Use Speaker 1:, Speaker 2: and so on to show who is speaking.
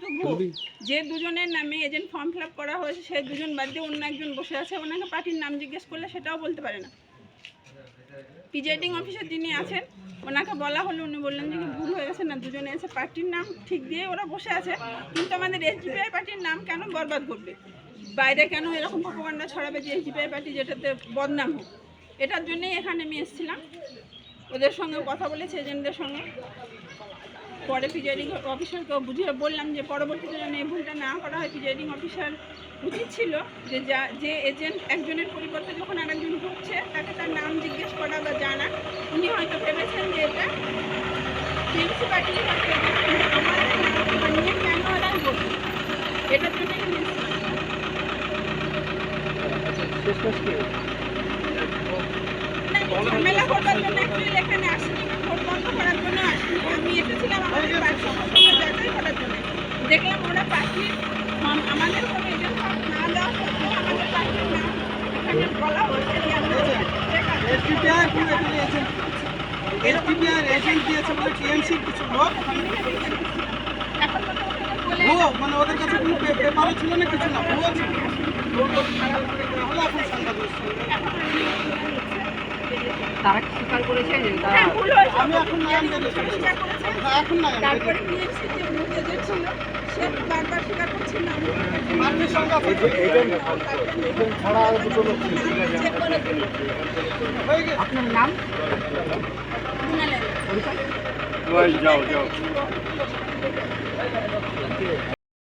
Speaker 1: কিন্তু ভুল। যে দুজনের নামে এজেন্ট ফর্ম ফিল আপ করা হয়েছে সেই দুজন বাদ দিয়ে অন্য একজন বসে আছে, ওনাকে পার্টির নাম জিজ্ঞেস করলে সেটাও বলতে পারে না। প্রিজাইডিং অফিসার যিনি আছেন ওনাকে বলা হলো, উনি বললেন যে ভুল হয়ে গেছে, না দুজনে এসে পার্টির নাম ঠিক দিয়ে ওরা বসে আছে, কিন্তু আমাদের এসডিপিআই পার্টির নাম কেন বরবাদ করবে, বাইরে কেন এরকম প্রোপাগান্ডা ছড়াবে যে এসডিপিআই পার্টি যেটাতে বদনাম হোক। এটার জন্যই এখানে আমি এসেছিলাম, ওদের সঙ্গে কথা বলেছি এজেন্টদের সঙ্গে। পরে প্রিজাইডিং অফিসারকে বুঝিয়ে বললাম যে পরবর্তীতে যেন এই ভুলটা না করা হয়। প্রিজাইডিং অফিসার উচিত ছিল যে এজেন্ট একজনের পরিবর্তে যখন আরেকজন ঢুকছে তাকে তার নাম জিজ্ঞেস করা বা জানা। উনি হয়তো ভেবেছেন যে এটা টিএমসি পার্টির আমার নিয়ে কেন ওরা বলছে, এটার জন্যই আমি ঝামেলা করবার জন্য অ্যাকচুয়ালি এখানে আসিনি, ভোট বন্ধ করার জন্য আসিনি। আমি এসেছিলাম আমাদের পার্টির সমস্যা যাচাই করার জন্য। দেখলাম ওরা পার্টির আমাদের কোনো এজেন্ট না দেওয়া সত্ত্বেও আমাদের পার্টির নাম এখানে বলা হচ্ছে যে আমরা
Speaker 2: এজেন্ট দিয়েছে বলে টিএমসির কিছু লোক মানে ওদের কাছে কোনো পেপারও ছিল না, কিছু না, ভুয়ো ছিল। তাহলে এখন সাংবাদিক
Speaker 3: তারা কি স্বীকার করেছে যে তারা
Speaker 2: আমি এখন নাম এখন না
Speaker 1: তারপরে টিএমসি যে মুখ এজেন্ট ছিল সে বারবার স্বীকার করছে না
Speaker 2: পার্টির সঙ্গে
Speaker 3: আপনার নাম
Speaker 1: মুনালে
Speaker 4: যাও